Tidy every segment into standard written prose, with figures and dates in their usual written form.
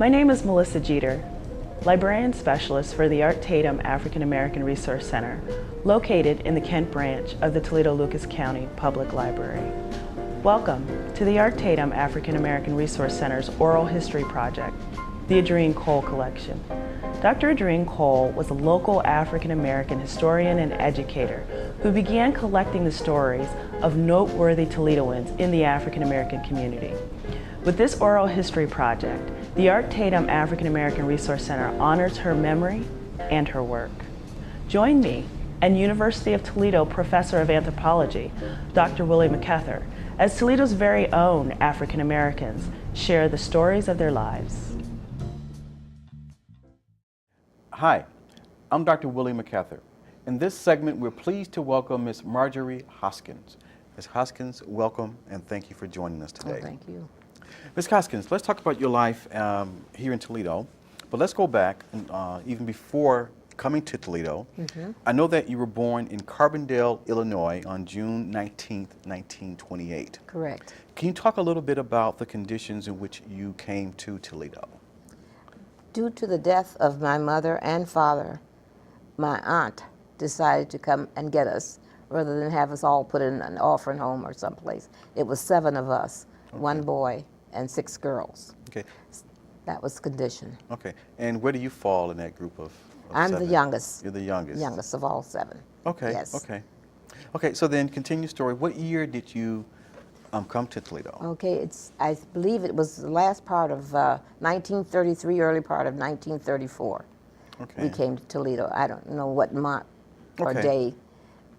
My name is Melissa Jeter, Librarian Specialist for the Art Tatum African American Resource Center, located in the Kent branch of the Toledo-Lucas County Public Library. Welcome to the Art Tatum African American Resource Center's Oral History Project, the Edrene Cole Collection. Dr. Edrene Cole was a local African American historian and educator who began collecting the stories of noteworthy Toledoans in the African American community. With this oral history project, the Art Tatum African American Resource Center honors her memory and her work. Join me and University of Toledo Professor of Anthropology, Dr. Willie McCathar, as Toledo's very own African Americans share the stories of their lives. Hi, I'm Dr. Willie McCathar. In this segment, we're pleased to welcome Ms. Marjorie Hoskins. Ms. Hoskins, welcome and thank you for joining us today. Oh, thank you. Ms. Hoskins, let's talk about your life here in Toledo, but let's go back and, even before coming to Toledo. I know that you were born in Carbondale, Illinois on June 19th, 1928. Correct. Can you talk a little bit about the conditions in which you came to Toledo? Due to the death of my mother and father, my aunt decided to come and get us rather than have us all put in an orphan home or someplace. It was 7 of us, Okay. 1 boy and 6 girls. Okay. That was the condition. Okay. And where do you fall in that group of I'm 7? the youngest. You're the youngest. Youngest of all 7. Okay. Yes. Okay. Okay. So then, continue story. What year did you come to Toledo? Okay, I believe it was the last part of 1933, early part of 1934. Okay. We came to Toledo. I don't know what month or Okay. day.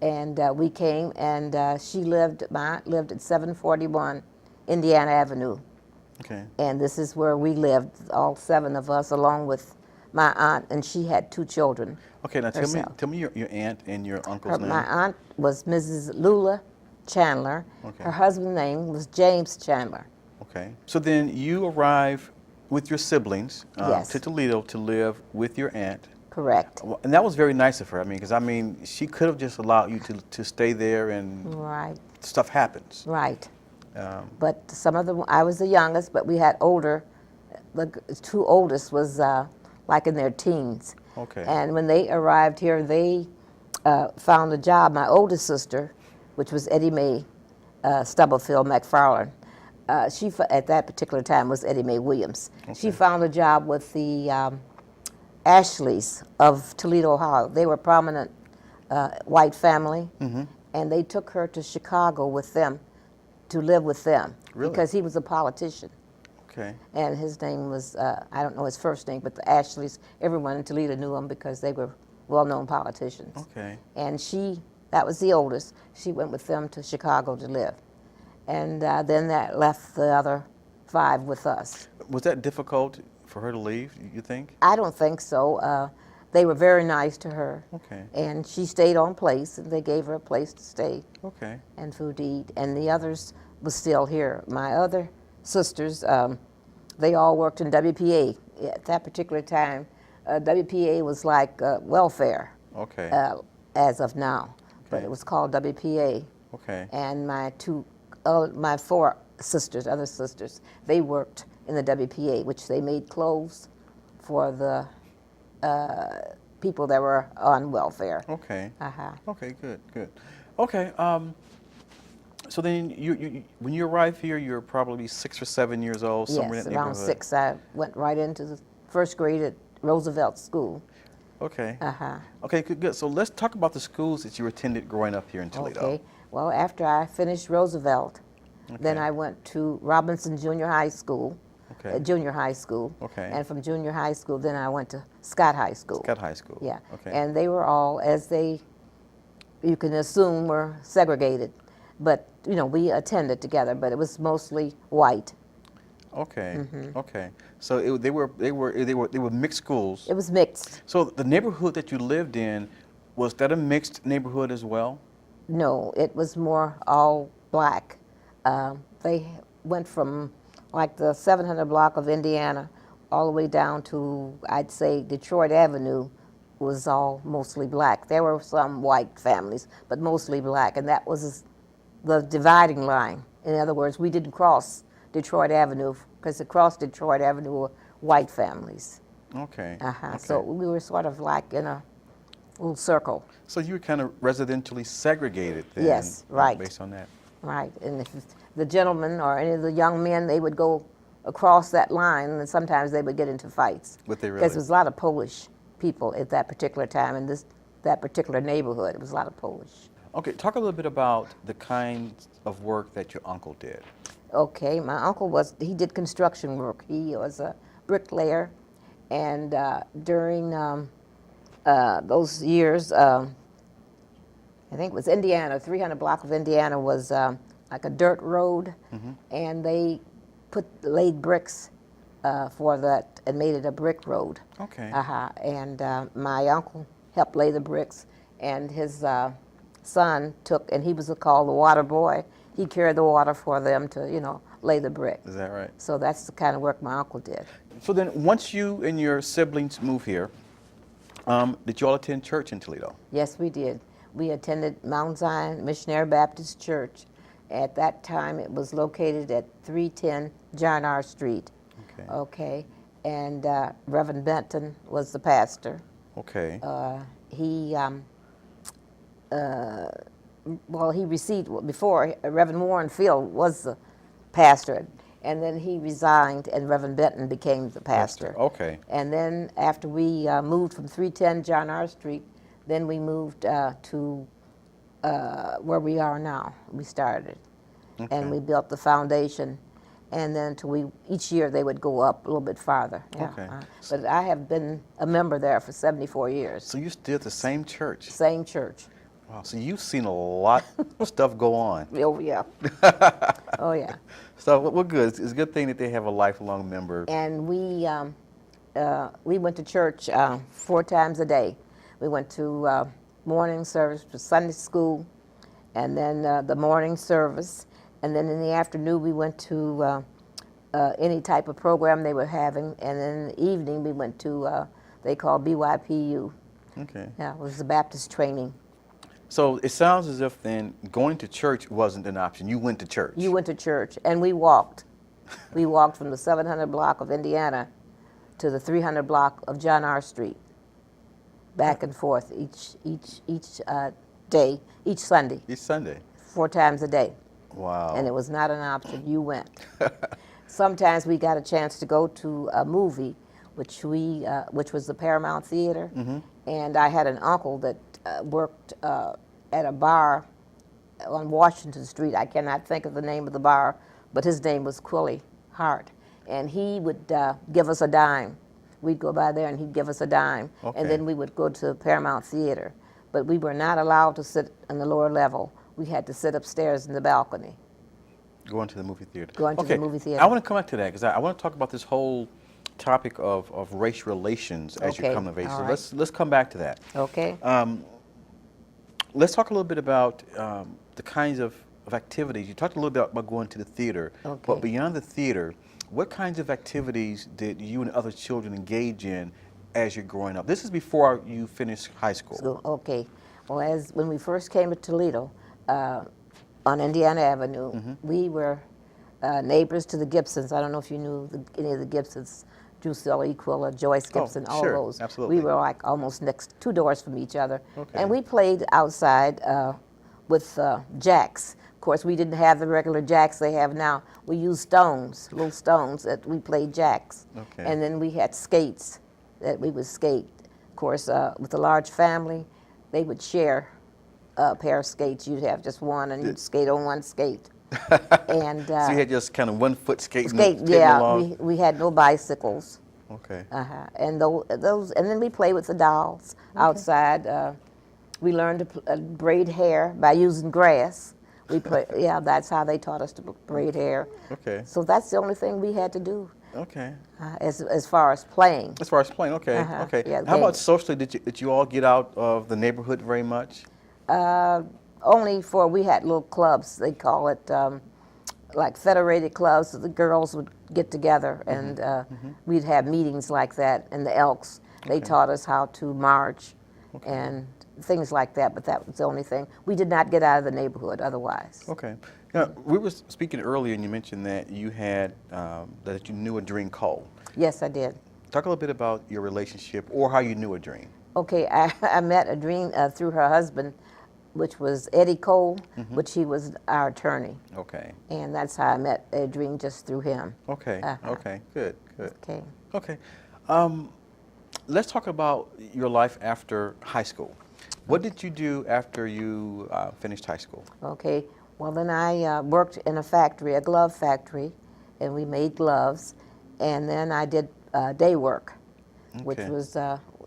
And we came, and my aunt lived at 741 Indiana Avenue. Okay. And this is where we lived, all 7 of us, along with my aunt, and she had 2 children. Okay. Now herself. tell me your aunt and your uncle's name. My aunt was Mrs. Lula Chandler. Okay. Her husband's name was James Chandler. Okay. So then you arrive with your siblings Yes. to Toledo to live with your aunt. Correct. Well, and that was very nice of her. Because she could have just allowed you to stay there and Right, stuff happens. right. But I was the youngest, but we had older. The 2 oldest was like in their teens. Okay. And when they arrived here, they found a job. My oldest sister, which was Eddie Mae Stubblefield McFarland, she at that particular time was Eddie Mae Williams. Okay. She found a job with the Ashleys of Toledo, Ohio. They were a prominent white family, and they took her to Chicago with them to live with them. Really? Because he was a politician. Okay. And his name was, I don't know his first name, but the Ashleys, everyone in Toledo knew him because they were well-known politicians. Okay. And that was the oldest, she went with them to Chicago to live. And then that left the other 5 with us. Was that difficult for her to leave, you think? I don't think so. They were very nice to her. Okay. And she stayed on place, and they gave her a place to stay Okay. and food to eat. And the others was still here. My other sisters, they all worked in WPA. At that particular time, WPA was like welfare Okay. as of now, but Okay. it was called WPA. Okay. And my 4 sisters, other sisters, they worked in the WPA, which they made clothes for the people that were on welfare. Okay. Uh-huh. Okay. Good. Good. Okay. So then, when you arrive here, you're probably 6 or 7 years old, somewhere Yes, in that around neighborhood. 6. I went right into the 1st grade at Roosevelt School. Okay. Uh-huh. Okay. Good. Good. So let's talk about the schools that you attended growing up here in Toledo. Okay. Well, after I finished Roosevelt, then Okay. I went to Robinson Junior High School, Okay. junior high school. Okay. And from junior high school, then I went to Scott High School. Scott High School. Yeah. Okay. And they were all, you can assume, were segregated. But, we attended together, but it was mostly white. Okay. Okay. So they were mixed schools. It was mixed. So the neighborhood that you lived in, was that a mixed neighborhood as well? No, it was more all black. They went from like the 700 block of Indiana all the way down to, I'd say, Detroit Avenue was all mostly black. There were some white families, but mostly black, and that was the dividing line. In other words, we didn't cross Detroit Avenue, because across Detroit Avenue white families. Okay. Okay. So we were sort of like in a little circle. So you were kind of residentially segregated then? Yes, right. Based on that? Right, and if the gentlemen or any of the young men, they would go across that line, and sometimes they would get into fights. Would they really? Because there was a lot of Polish people at that particular time in that particular neighborhood. It was a lot of Polish. Okay, talk a little bit about the kinds of work that your uncle did. Okay, my uncle he did construction work. He was a bricklayer, and during those years, I think it was Indiana, 300 block of Indiana was like a dirt road, and they laid bricks for that and made it a brick road. Okay. And my uncle helped lay the bricks, and his son and he was called the water boy. He carried the water for them to, lay the brick. Is that right? So that's the kind of work my uncle did. So then, once you and your siblings moved here, did you all attend church in Toledo? Yes, we did. We attended Mount Zion Missionary Baptist Church. At that time, it was located at 310 John R. Street. Okay. Okay. And Reverend Benton was the pastor. Okay. He received, before, Reverend Warren Field was the pastor, and then he resigned, and Reverend Benton became the pastor. Okay. And then after we moved from 310 John R. Street, then we moved to where we are now. We started, and we built the foundation, and then each year they would go up a little bit farther. Yeah. Okay. But I have been a member there for 74 years. So you still at the same church? Same church. Wow. So you've seen a lot of stuff go on. Oh yeah. Oh yeah. So we're good. It's a good thing that they have a lifelong member. And we went to church 4 times a day. We went to morning service, to Sunday school, and then the morning service, and then in the afternoon we went to any type of program they were having, and then in the evening we went to they called BYPU. Okay. Yeah, it was the Baptist training. So it sounds as if then going to church wasn't an option. You went to church. You went to church, and we walked. We walked from the 700 block of Indiana to the 300 block of John R. Street, back and forth each day, each Sunday. Each Sunday. 4 times a day. Wow. And it was not an option. You went. Sometimes we got a chance to go to a movie, which was the Paramount Theater, and I had an uncle that worked at a bar on Washington Street. I cannot think of the name of the bar, but his name was Quilly Hart, and he would give us a dime. We'd go by there and he'd give us a dime, and then we would go to Paramount Theater. But we were not allowed to sit on the lower level. We had to sit upstairs in the balcony. Going to the movie theater. Going to the movie theater. I want to come back to that because I want to talk about this whole topic of race relations as you come of age. So let's come back to that. Okay. Let's talk a little bit about the kinds of activities. You talked a little bit about going to the theater, but beyond the theater, what kinds of activities did you and other children engage in as you're growing up? This is before you finished high school. Okay. Well, when we first came to Toledo, on Indiana Avenue, we were neighbors to the Gibsons. I don't know if you knew any of the Gibsons, Drusilla Equilla, Joyce Gibson, all sure, those. absolutely. We were like almost next 2 doors from each other. Okay. And we played outside with jacks. Of course, we didn't have the regular jacks they have now. We used stones, little stones that we played jacks. Okay. And then we had skates that we would skate. Of course, with a large family, they would share a pair of skates. You'd have just one, and you'd skate on one skate. And so you had just kind of 1 foot skating. Yeah, along. we had no bicycles. Okay. And and then we played with the dolls outside. We learned to braid hair by using grass. We play, yeah, that's how they taught us to braid hair. Okay. So that's the only thing we had to do. Okay. As far as playing. As far as playing, okay, okay. Yeah, how about socially? Did you all get out of the neighborhood very much? Only we had little clubs. They call it like federated clubs. So the girls would get together, and we'd have meetings like that. And the Elks, they taught us how to march and things like that. But that was the only thing. We did not get out of the neighborhood otherwise. Okay. Now, we were speaking earlier, and you mentioned that you had that you knew Edrene Cole. Yes, I did. Talk a little bit about your relationship or how you knew Edrene. Okay, I met Edrene through her husband, which was Eddie Cole, which he was our attorney. Okay. And that's how I met Edrene, just through him. Okay. Okay. Good. Good. Okay. Okay. Let's talk about your life after high school. What did you do after you finished high school? Okay, well then I worked in a factory, a glove factory, and we made gloves. And then I did day work, which Okay. was,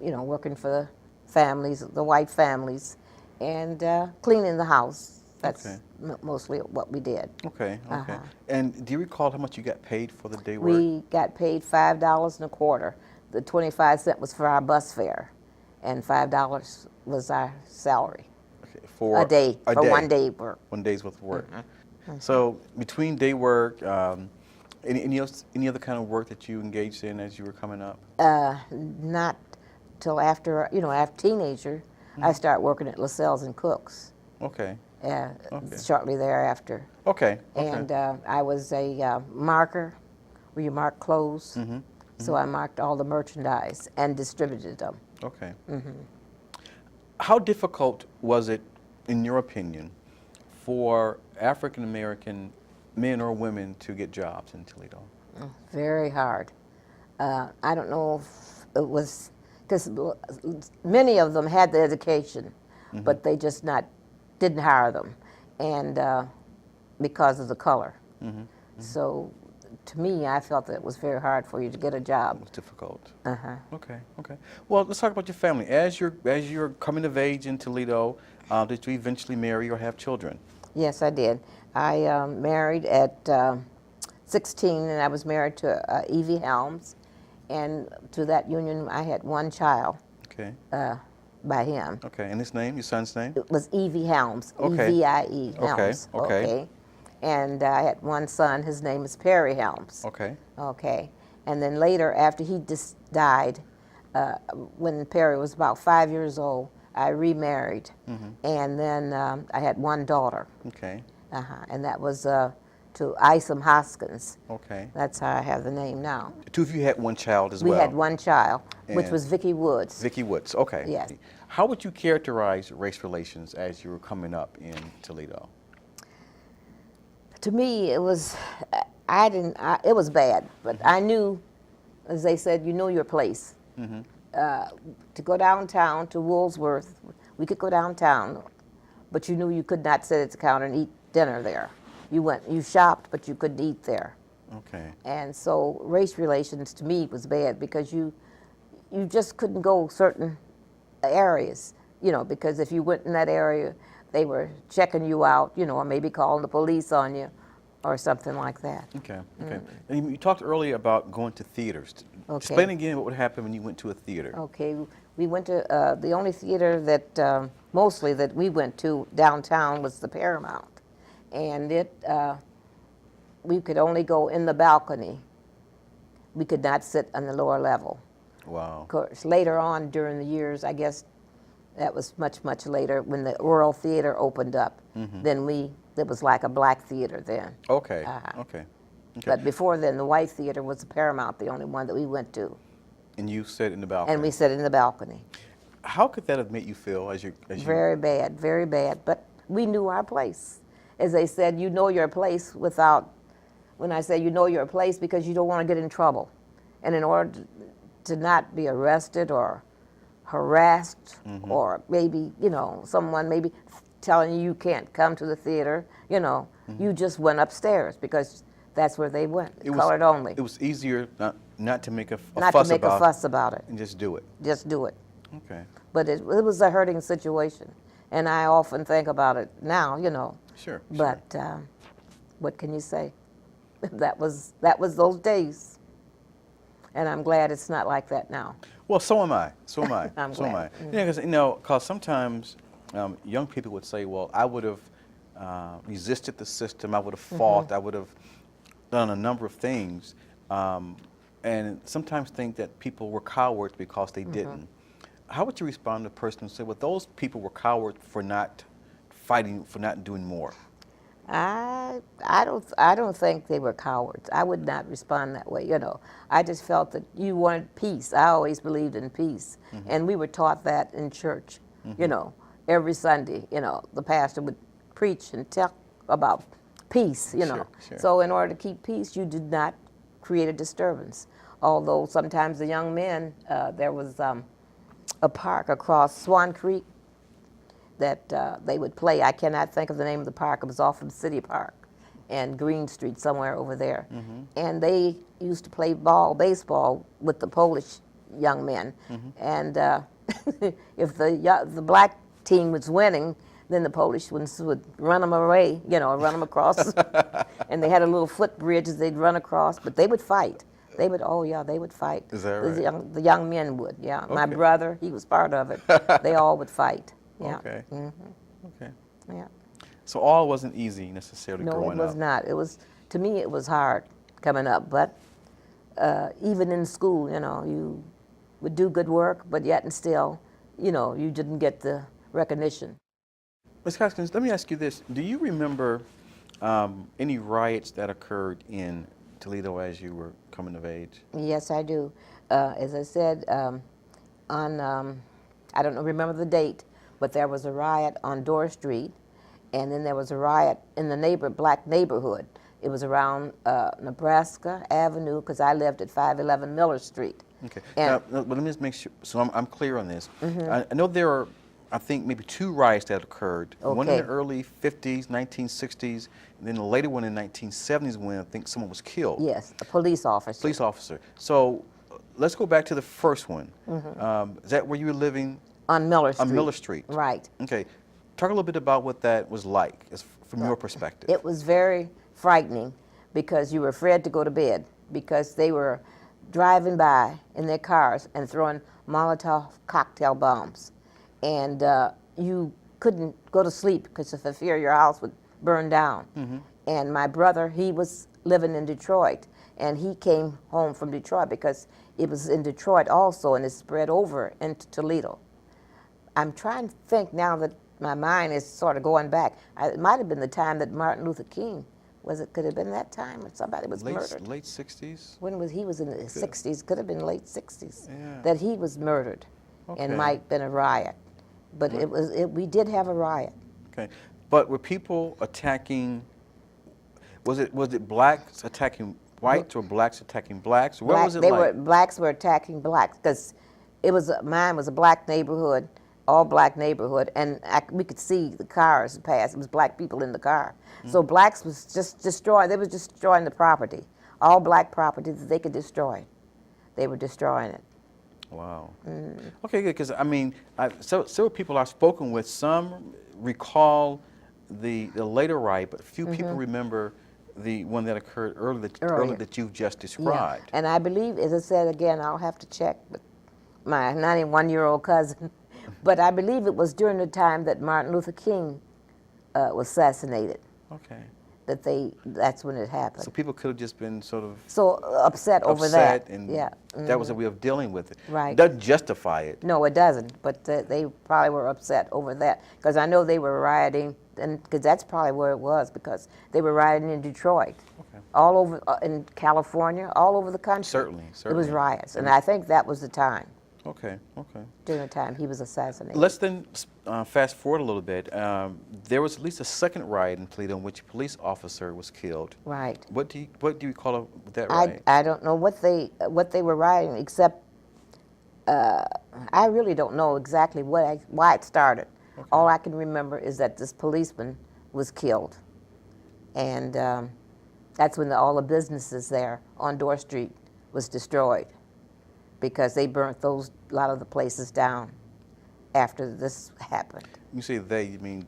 working for the families, the white families, and cleaning the house. That's Okay. mostly what we did. Okay. Okay. Uh-huh. And do you recall how much you got paid for the day work? We got paid $5.25. The 25 cents was for our bus fare, and $5 was our salary. Okay, for A day, a for day. 1 day work. 1 day's worth of work. So between day work, any other kind of work that you engaged in as you were coming up? Not till after, after teenager, I started working at LaSalle's and Cook's. Okay. Okay. Shortly thereafter. Okay. Okay. And I was a marker, where you mark clothes. So I marked all the merchandise and distributed them. Okay. How difficult was it, in your opinion, for African American men or women to get jobs in Toledo? Very hard. I don't know if it was, because many of them had the education, but they just didn't hire them, and because of the color. So to me, I felt that it was very hard for you to get a It job. was difficult. Uh-huh. Okay. Okay. Well, let's talk about your family. As you're coming of age in Toledo, did you eventually marry or have children? Yes, I did. I married at 16, and I was married to Evie Helms, and to that union I had one child Okay. by him. Okay. And his name, your son's name? It was Evie Helms, Okay. E-V-I-E, Okay, Helms. okay. And I had one son, his name is Perry Helms. Okay. Okay. And then later, after he just died, when Perry was about 5 years old, I remarried. And then I had one daughter. Okay. And that was to Isom Hoskins. Okay. That's how I have the name now. The two of you had one child as We well. had one child, which And was Vicki Woods. Vicky Woods. Okay. Yes. How would you characterize race relations as you were coming up in Toledo? To me, it was, it was bad, but I knew, as they said, you know your place. To go downtown to Woolsworth, we could go downtown, but you knew you could not sit at the counter and eat dinner there. You shopped, but you couldn't eat there. Okay. And so race relations to me was bad because you just couldn't go certain areas, because if you went in that area, they were checking you out, or maybe calling the police on you or something like that. Okay. Okay. And you talked earlier about going to theaters. Okay. Explain again what would happen when you went to a theater. Okay, we went to, the only theater that, mostly that we went to downtown was the Paramount. And we could only go in the balcony. We could not sit on the lower level. Wow. Of course, later on during the years, I guess that was much, much later when the Royal Theater opened up. Then it was like a black theater then. Okay. Uh-huh. Okay. Okay. But before then, the white theater was the Paramount, the only one that we went to. And you sat in the balcony. And we sat in the balcony. How could that have made you feel as you? Very bad, very bad. But we knew our place. As they said, you know your place without, when I say you know your place, because you don't want to get in trouble. And in order to not be arrested or harassed, or maybe, someone maybe telling you can't come to the theater, you just went upstairs because that's where they went, colored only. It was easier not to make a Not fuss to make a fuss about it. and just do it. Just do it. Okay. But it was a hurting situation. And I often think about it now, Sure. But what can you say? That was those days. And I'm glad it's not like that now. Well, so am I. So am I. I'm so am I. glad. Yeah, because sometimes young people would say, "Well, I would have resisted the system. I would have fought. I would have done a number of things," and sometimes think that people were cowards because they didn't. How would you respond to a person who said, "Well, those people were cowards for not fighting, for not doing more"? I don't think they were cowards. I would not respond that way, you know. I just felt that you wanted peace. I always believed in peace. And we were taught that in church, you know. Every Sunday, you know, the pastor would preach and talk about peace, you know. Sure. So in order to keep peace, you did not create a disturbance. Although sometimes the young men, there was a park across Swan Creek that they would play. I cannot think of the name of the park. It was off of City Park and Green Street, somewhere over there. And they used to play baseball with the Polish young men. And if the black team was winning, then the Polish ones would run them away, you know, run them across. And they had a little footbridge that they'd run across, but they would fight. They would, oh yeah, they would fight. Is that right? The young men would, yeah. My Okay. brother, he was part of it. They all would fight. Yeah. Okay. Okay. Yeah. So all wasn't easy necessarily No, growing it was up. not. It was, to me, it was hard coming up. But even in school, you know, you would do good work, but yet and still, you know, you didn't get the recognition. Ms. Hoskins, let me ask you this. Do you remember any riots that occurred in Toledo as you were coming of age? Yes, I do. As I said, I don't remember the date, but there was a riot on Dorr Street, and then there was a riot in the black neighborhood. It was around Nebraska Avenue, because I lived at 511 Miller Street. Okay. And- Now, let me just make sure, so I'm clear on this. I know there are, I think, maybe two riots that occurred. One in the Okay. early 50s, 1960s, and then the later one in 1970s when I think someone was killed. Yes, a police officer. Police officer. So let's go back to the first one. Is that where you were living? On Miller Street. On Miller Street. Right. Okay. Talk a little bit about what that was like from your perspective. It was very frightening because you were afraid to go to bed because they were driving by in their cars and throwing Molotov cocktail bombs. And you couldn't go to sleep because of the fear your house would burn down. And my brother, he was living in Detroit, and he came home from Detroit because it was in Detroit also, and it spread over into Toledo. I'm trying to think now that my mind is sort of going back. It might have been the time that Martin Luther King, could have been that time when somebody was murdered. Late 60s? When he was in the 60s, could have been late 60s, Yeah. that he was murdered, Okay. and might have been a riot. But we did have a riot. Okay. But were people attacking, was it blacks attacking whites or blacks attacking blacks? What was it like? Blacks were attacking blacks because mine was a black neighborhood, all black neighborhood, and we could see the cars pass. It was black people in the car. So blacks was just destroying. They were just destroying the property, all black property that they could destroy. They were destroying it. Wow. Okay, good. Because I mean, several people I've spoken with, some recall the later riot, but few people remember the one that occurred earlier that you've just described. Yeah. And I believe, as I said again, I'll have to check with my 91-year-old cousin, but I believe it was during the time that Martin Luther King was assassinated. Okay. That's when it happened. So people could have just been sort of So upset over that. and Yeah. that was a way of dealing with it. Right. Doesn't justify it. No, it doesn't. But they probably were upset over that because I know they were rioting, and because that's probably where it was, because they were rioting in Detroit, all over in California, all over the country. Certainly. It was riots, and I think that was the time. Okay. During the time he was assassinated. Let's then fast forward a little bit. There was at least a second riot in Toledo in which a police officer was killed. Right. What do you call that riot? I don't know what they were rioting, except I really don't know exactly why it started. Okay. All I can remember is that this policeman was killed, and that's when all the businesses there on Dorr Street was destroyed, because they burnt a lot of the places down after this happened. You say they, you mean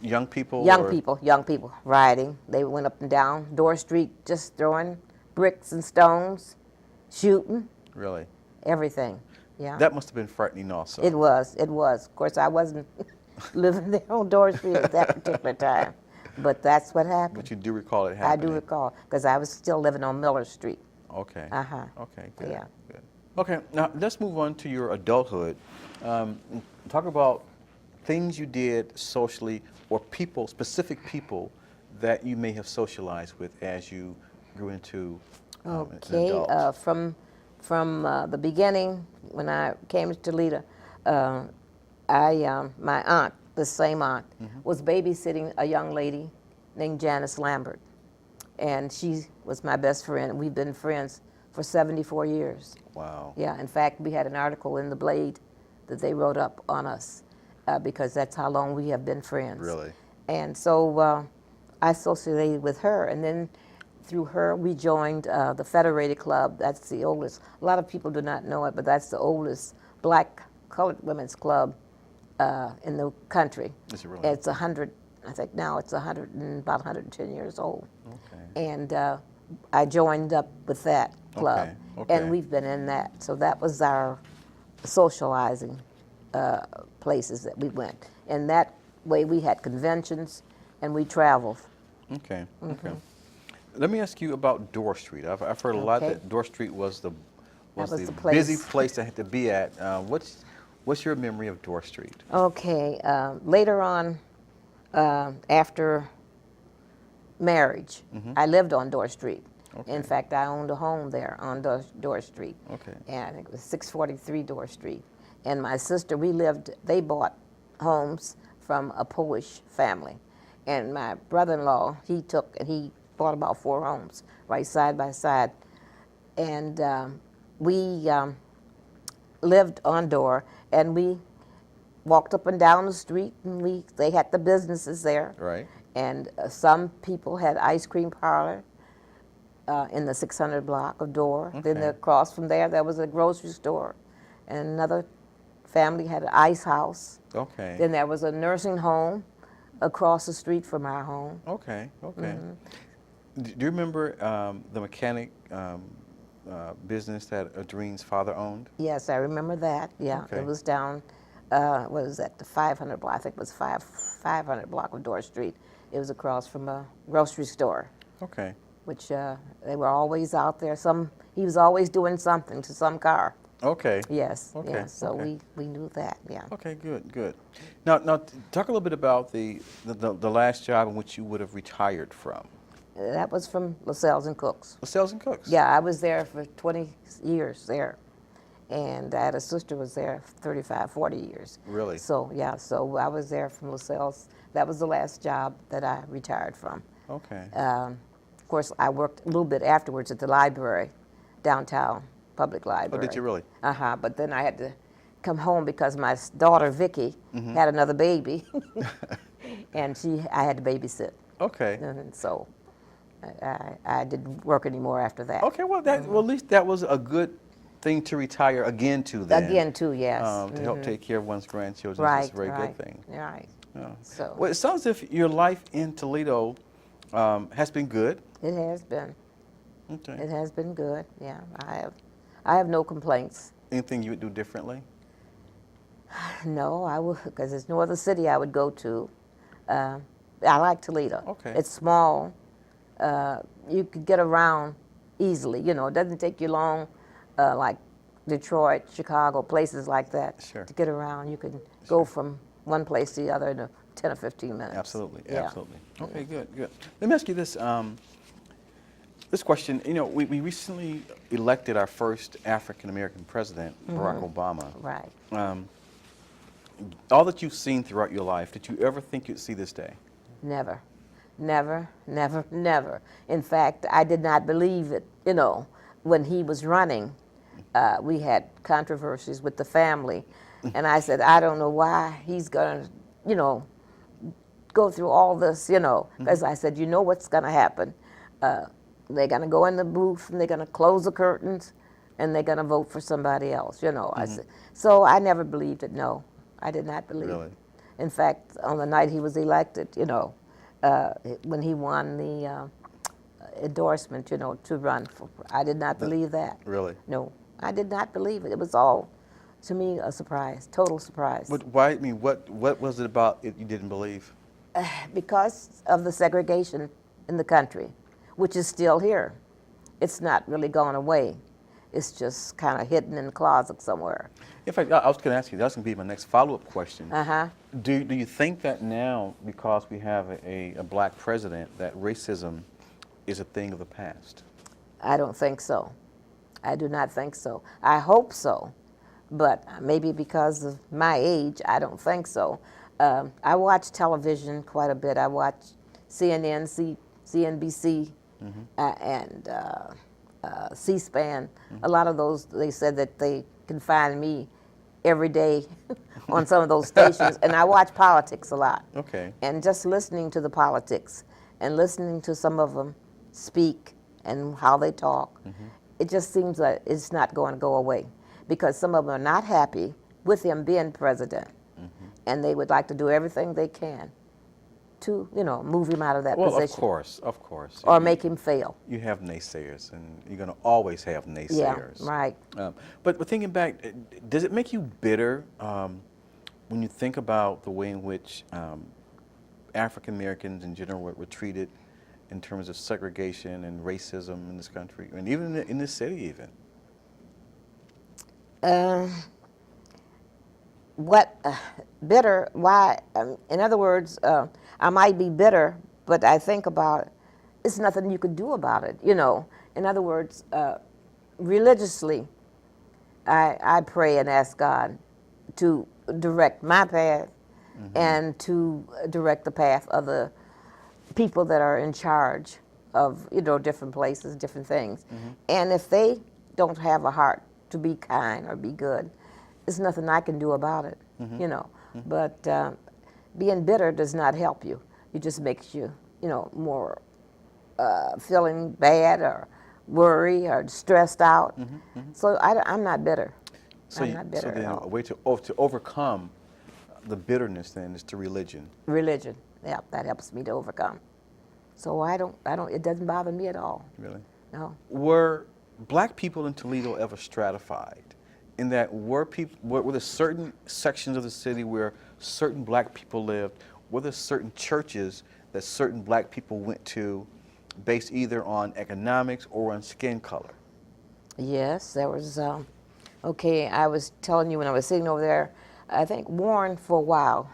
young people? Young people rioting. They went up and down Dorr Street, just throwing bricks and stones, shooting. Really? Everything, yeah. That must have been frightening also. It was. Of course, I wasn't living there on Dorr Street at that particular time, but that's what happened. But you do recall it happening? I do recall, because I was still living on Miller Street. Okay. Okay, good. Yeah. Good. Okay, now let's move on to your adulthood. Talk about things you did socially, or specific people that you may have socialized with as you grew into an Okay, adult? from the beginning, when I came to Toledo, my aunt, the same aunt, was babysitting a young lady named Janice Lambert, and she was my best friend. We've been friends for 74 years. Wow. Yeah, in fact, we had an article in the Blade that they wrote up on us because that's how long we have been friends. Really? And so I associated with her, and then through her we joined the Federated Club. That's the oldest. A lot of people do not know it, but that's the oldest black colored women's club in the country. Is it really? It's 100. I think now it's about 110 years old. Okay. And I joined up with that club, Okay. and we've been in that. So that was our socializing places that we went. And that way we had conventions and we traveled. Okay. Okay. Let me ask you about Dorr Street. I've heard a lot Okay. that Dorr Street was the was the busy place. place to have to be at. What's your memory of Dorr Street? Okay, later on, after marriage, I lived on Dorr Street. Okay. In fact, I owned a home there on Dorr Street. Okay. And it was 643 Dorr Street. And my sister, they bought homes from a Polish family. And my brother-in-law, he bought about 4 homes, right side by side. And we lived on Dorr, and we walked up and down the street, and they had the businesses there. Right. And some people had ice cream parlor in the 600 block of Dorr. Then Okay. across from there was a grocery store. And another family had an ice house. Okay. Then there was a nursing home across the street from our home. Okay. Okay. Do you remember the mechanic business that Edrene's father owned? Yes, I remember that. Yeah, Okay. it was down, what was that, the 500 block? I think it was 500 block of Dorr Street. It was across from a grocery store, Okay. which they were always out there. He was always doing something to some car. Okay. Yes, Okay, yes. So okay. we knew that. Yeah. Okay, good, good. Now talk a little bit about the last job in which you would have retired from. That was from LaSalle's and Cooks. LaSalle's and Cooks. Yeah, I was there for 20 years there. And I had a sister was there for 35, 40 years. Really? So, yeah, so I was there from LaSalle's. That was the last job that I retired from. Okay. Of course, I worked a little bit afterwards at the library, downtown public library. Oh, did you really? Uh-huh, but then I had to come home because my daughter, Vicky, had another baby. And I had to babysit. Okay. And so I didn't work anymore after that. Okay. Well, at least that was a good thing to retire again to. Then. Again, too, yes. To help take care of one's grandchildren. Right, Is a very right, good thing. right. Yeah. So Well, it sounds as if your life in Toledo has been good. it has been. Okay. It has been good. Yeah, I have no complaints. Anything you would do differently? No, I would, because there's no other city I would go to. I like Toledo. Okay. It's small. You could get around easily. You know, it doesn't take you long, like Detroit, Chicago, places like that. Sure. To get around, you can go from one place to the other in 10 or 15 minutes. Absolutely, Yeah. absolutely. Okay, good, good. Let me ask you this. This question, you know, we recently elected our first African-American president, Barack Obama. Right. All that you've seen throughout your life, did you ever think you'd see this day? Never, never, never, never. In fact, I did not believe it. You know, when he was running, we had controversies with the family. And I said, I don't know why he's going to, you know, go through all this, you know. Because I said, you know what's going to happen. They're going to go in the booth and they're going to close the curtains and they're going to vote for somebody else, you know. I said, so I never believed it, no. I did not believe Really? it. In fact, on the night he was elected, you know, when he won the endorsement, you know, to run for, I did not believe that. Really? No, I did not believe it. It was all, to me, a surprise, total surprise. But why, I mean, what was it about it you didn't believe? Because of the segregation in the country, which is still here. It's not really gone away. it's just kind of hidden in the closet somewhere. In fact, I was going to ask you, that's going to be my next follow-up question. Uh-huh. Do you think that now, because we have a black president, that racism is a thing of the past? I don't think so. I do not think so. I hope so, but maybe because of my age, I don't think so. I watch television quite a bit. I watch CNN, CNBC, and C-SPAN. A lot of those, they said that they can find me every day on some of those stations, and I watch politics a lot. Okay. And just listening to the politics and listening to some of them speak and how they talk, it just seems like it's not going to go away, because some of them are not happy with him being president, and they would like to do everything they can to, move him out of that position. Well, of course. Or make him fail. You have naysayers, and you're going to always have naysayers. Yeah, right. But thinking back, does it make you bitter when you think about the way in which African Americans in general were treated in terms of segregation and racism in this country, and even in this city even? Bitter, why? In other words, I might be bitter, but I think about it's nothing you could do about it, In other words, religiously, I pray and ask God to direct my path and to direct the path of the people that are in charge of, different places, different things. And if they don't have a heart to be kind or be good, there's nothing I can do about it, But being bitter does not help you. It just makes you, more feeling bad or worry or stressed out. So I'm not bitter. I'm not bitter at all. A way to overcome the bitterness then is to religion. Religion, yeah, that helps me to overcome. So it doesn't bother me at all. Really? No. Were black people in Toledo ever stratified? In that were there certain sections of the city where certain black people lived? Were there certain churches that certain black people went to based either on economics or on skin color? Yes, there was, I was telling you when I was sitting over there, I think Warren for a while,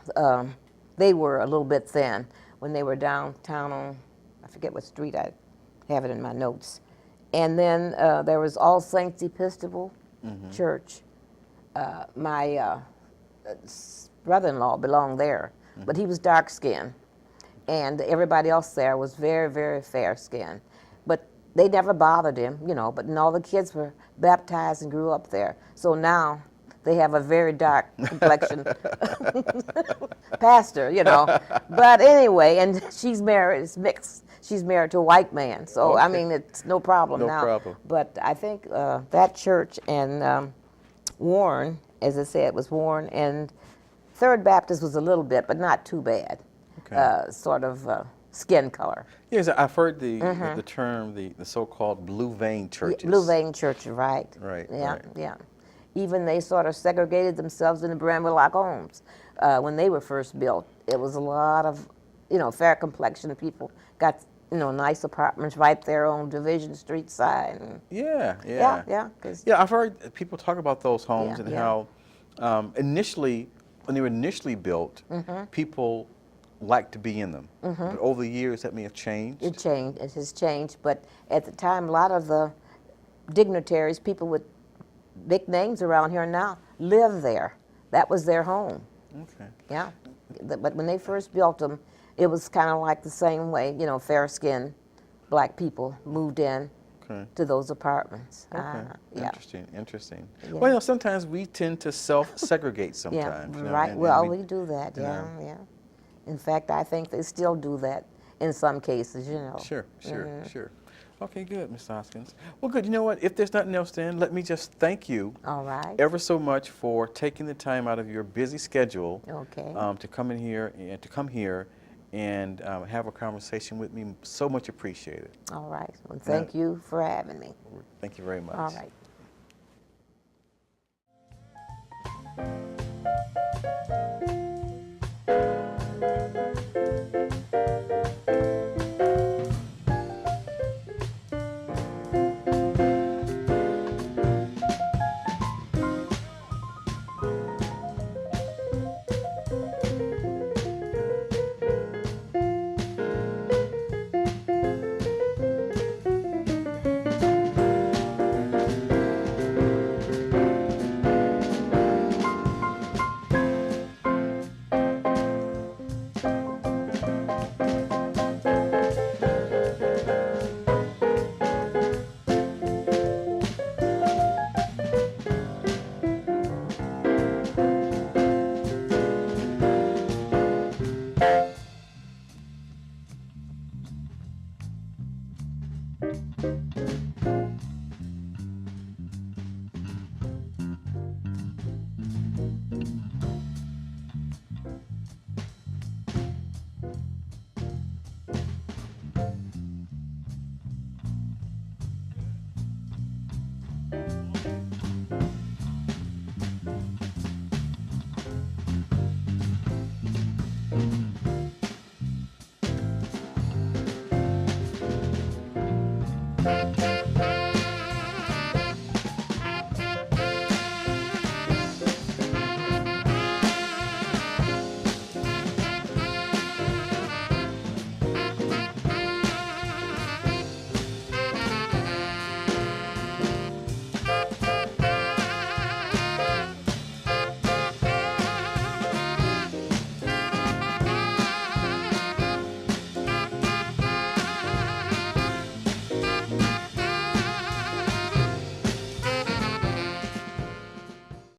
they were a little bit thin when they were downtown on, I forget what street, I have it in my notes. And then there was All Saints Episcopal Church. My brother-in-law belonged there, but he was dark-skinned. And everybody else there was very, very fair-skinned. But they never bothered him, but all the kids were baptized and grew up there. So now they have a very dark complexion pastor, But anyway, and she's married, it's mixed. She's married to a white man. So, okay. I mean, it's no problem now. No problem. But I think that church and Warren, as I said, was Warren, and Third Baptist was a little bit, but not too bad. Okay. Sort of skin color. Yes, I've heard the term, the so-called blue vein churches. Blue vein churches, right. Right, Yeah, right. yeah. Even they sort of segregated themselves in the Bramble-Lock homes when they were first built. It was a lot of, fair complexion people got, nice apartments right there on Division Street side. And Yeah. 'Cause I've heard people talk about those homes and yeah. how initially, when they were initially built, people liked to be in them. But over the years, that may have changed. It changed. It has changed. But at the time, a lot of the dignitaries, people with big names around here now, live there. That was their home. Okay. Yeah. But when they first built them, it was kind of like the same way, fair-skinned black people moved in to those apartments. Okay. Interesting. Yeah. Well, sometimes we tend to self-segregate sometimes. Yeah, right. and We do that, yeah. know. In fact, I think they still do that in some cases, Sure. Okay, good, Ms. Hoskins. Well, good. You know what? If there's nothing else, then let me just thank you All right. ever so much for taking the time out of your busy schedule Okay. to come in here and have a conversation with me. So much appreciated. All right. Well, thank you for having me. Thank you very much. All right. you.